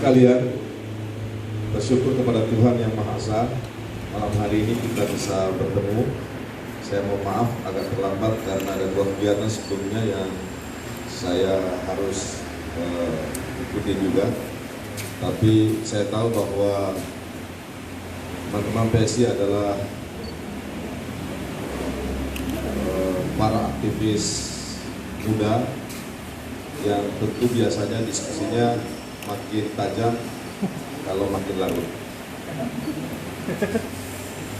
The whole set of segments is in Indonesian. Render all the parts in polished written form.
sekalian, bersyukur kepada Tuhan Yang Maha Esa, malam hari ini kita bisa bertemu. Saya mohon maaf agak terlambat karena ada dua kegiatan sebelumnya yang saya harus ikuti juga. Tapi saya tahu bahwa teman-teman PSI adalah para aktivis muda yang tentu biasanya diskusinya makin tajam kalau makin larut.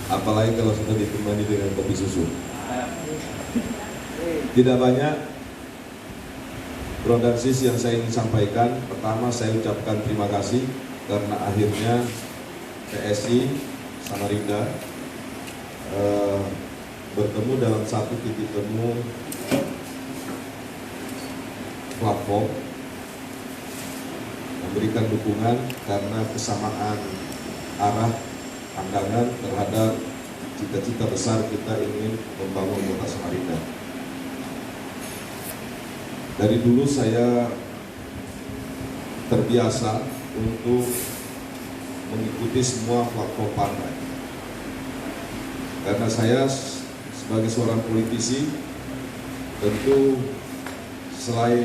Apalagi kalau sudah ditemani dengan kopi susu. Tidak banyak bro dan sis yang saya ingin sampaikan. Pertama, saya ucapkan terima kasih karena akhirnya PSI Samarinda bertemu dalam satu titik temu platform, memberikan dukungan karena kesamaan arah pandangan terhadap cita-cita besar kita ingin membangun kota Samarinda. Dari dulu saya terbiasa untuk mengikuti semua platform partai, karena saya sebagai seorang politisi tentu selain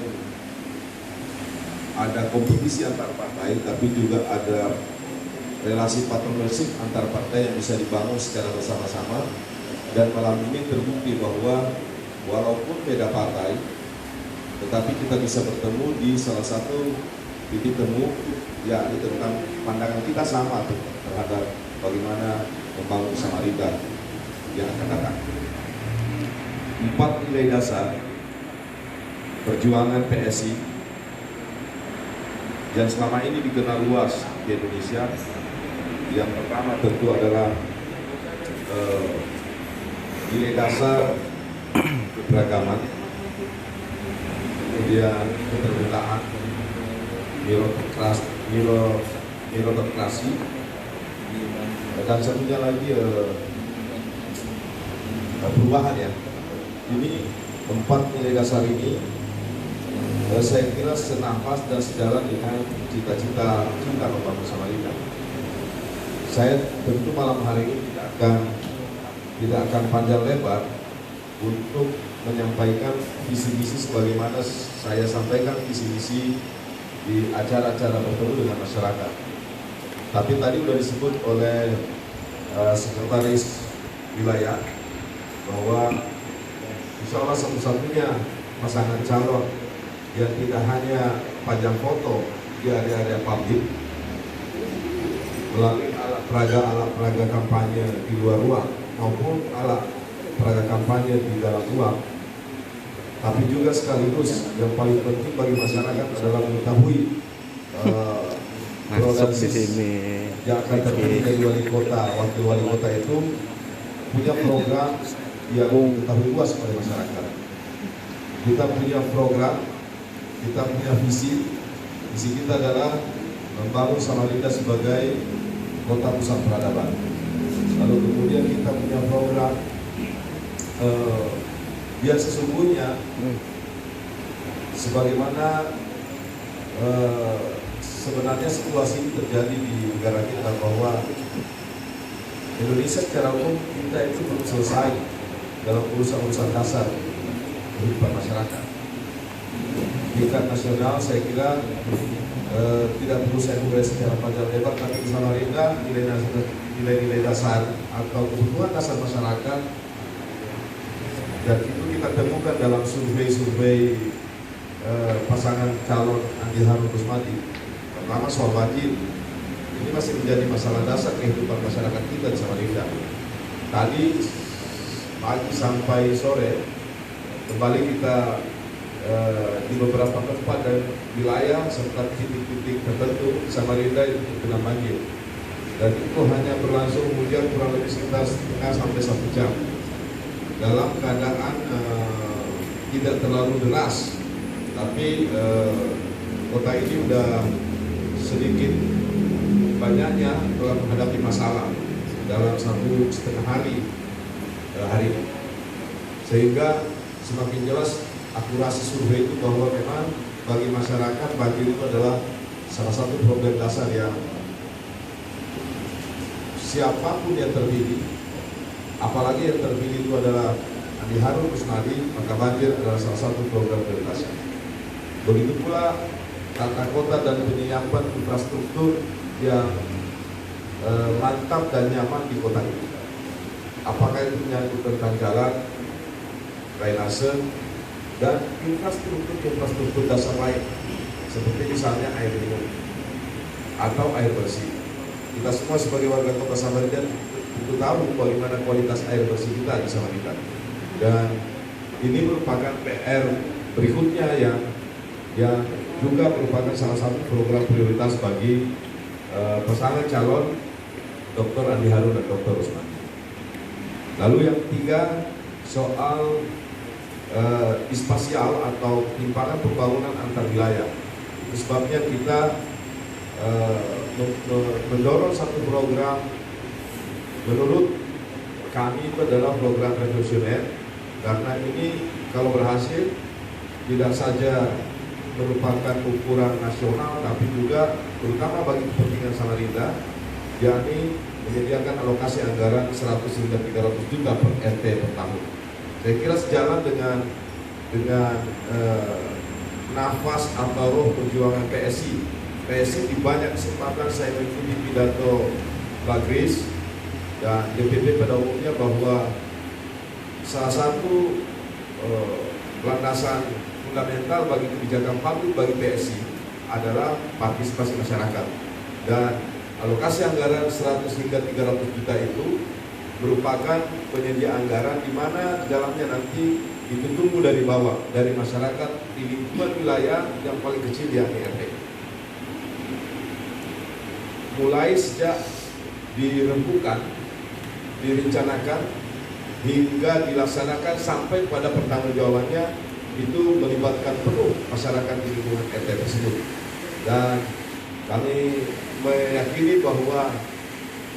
ada kompetisi antar partai, tapi juga ada relasi partnership antar partai yang bisa dibangun secara bersama-sama. Dan malam ini terbukti bahwa walaupun beda partai, tetapi kita bisa bertemu di salah satu titik temu, yakni tentang pandangan kita sama terhadap bagaimana membangun Samarinda yang akan datang. 4 nilai dasar perjuangan PSI yang selama ini dikenal luas di Indonesia. Yang pertama tentu adalah nilai dasar keberagaman, kemudian keterbukaan, meritokrasi, dan satunya lagi perubahan ya. Ini 4 nilai dasar ini saya kira senafas dan sejalan dengan cita-cita kita membangun Samarinda. Saya tentu malam hari ini tidak akan panjang lebar untuk menyampaikan visi-visi sebagaimana saya sampaikan visi-visi di acara-acara bertemu dengan masyarakat. Tapi tadi sudah disebut oleh sekretaris wilayah bahwa insya Allah satu-satunya pasangan calon yang tidak hanya pajang foto di area-area publik melalui alat peraga kampanye di luar ruang maupun alat peraga kampanye di dalam ruang, tapi juga sekaligus yang paling penting bagi masyarakat adalah mengetahui proses yang akan terpilih dari wali kota, wakil wali kota itu punya program yang diketahui luas oleh masyarakat. Kita punya program, kita punya visi kita adalah membangun Samarinda sebagai kota pusat peradaban. Lalu kemudian kita punya program biar sesungguhnya sebagaimana sebenarnya situasi ini terjadi di negara kita, bahwa Indonesia secara umum kita itu belum selesai dalam urusan-urusan dasar kehidupan masyarakat. Tingkat nasional saya kira tidak perlu saya mulai secara panjang lebar, tapi di Samarinda nilai-nilai dasar atau kebutuhan dasar masyarakat, dan itu kita temukan dalam survei pasangan calon Andi Harun Rusmadi. Pertama, soal banjir, ini masih menjadi masalah dasar kehidupan masyarakat kita di Samarinda. Tadi pagi sampai sore kembali kita di beberapa tempat dan wilayah serta titik-titik tertentu Samarinda itu terkena banjir, dan itu hanya berlangsung hujan kurang lebih sekitar setengah sampai 1 jam dalam keadaan tidak terlalu deras, tapi kota ini sudah sedikit banyaknya telah menghadapi masalah dalam 1,5 hari ini, sehingga semakin jelas akurasi survei itu bahwa memang bagi masyarakat banjir itu adalah salah satu program dasar yang siapapun yang terpilih, apalagi yang terpilih itu adalah Andi Harun Kusnadi, maka banjir adalah salah satu program prioritas. Begitu pula tata kota dan penyiapan infrastruktur yang mantap dan nyaman di kota ini. Apakah itu menyangkut tentang jalan, drainase, dan infrastruktur dasar lain, seperti misalnya air minum atau air bersih. Kita semua sebagai warga Kota Samarinda tentu tahu bagaimana kualitas air bersih kita di Samarinda. Dan ini merupakan PR berikutnya yang juga merupakan salah satu program prioritas bagi pasangan calon Dr. Andi Harun dan Dr. Kusnadi. Lalu yang ketiga, soal spasial atau timpangan pembangunan antar wilayah. Itu sebabnya kita mendorong satu program, menurut kami itu adalah program revolusioner, karena ini kalau berhasil tidak saja merupakan ukuran nasional, tapi juga terutama bagi kepentingan Samarinda, yakni menyediakan alokasi anggaran 100 hingga 300 juta per RT per tahun. Saya kira sejalan dengan nafas atau roh perjuangan PSI. PSI di banyak kesempatan saya mengikuti pidato Pak Kris dan DPP pada umumnya bahwa salah satu landasan fundamental bagi kebijakan publik bagi PSI adalah partisipasi masyarakat, dan alokasi anggaran 100 hingga 300 juta itu merupakan penyedia anggaran di mana dalamnya nanti itu tumbuh dari bawah, dari masyarakat di lingkungan wilayah yang paling kecil yakni RT. Mulai sejak dirembukan, direncanakan hingga dilaksanakan sampai pada pertanggungjawabannya itu melibatkan penuh masyarakat di lingkungan RT tersebut. Dan kami meyakini bahwa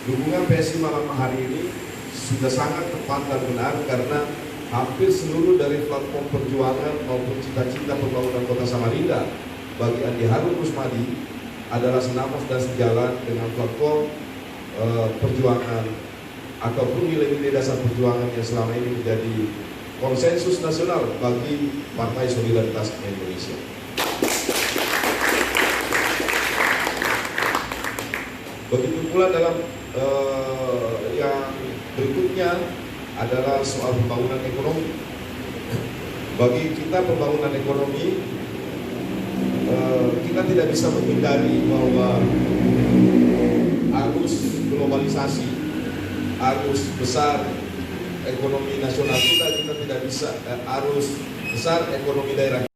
dukungan PSI malam hari ini sudah sangat tepat dan benar, karena hampir seluruh dari platform perjuangan maupun cita-cita pembangunan Kota Samarinda bagi Andi Harun Kusnadi adalah senafas dan sejalan dengan platform perjuangan ataupun nilai-nilai dasar perjuangan yang selama ini menjadi konsensus nasional bagi Partai Solidaritas Indonesia. Begitu pula dalam yang berikutnya adalah soal pembangunan ekonomi. Bagi kita pembangunan ekonomi, kita tidak bisa menghindari bahwa arus globalisasi, arus besar ekonomi nasional kita tidak bisa, arus besar ekonomi daerah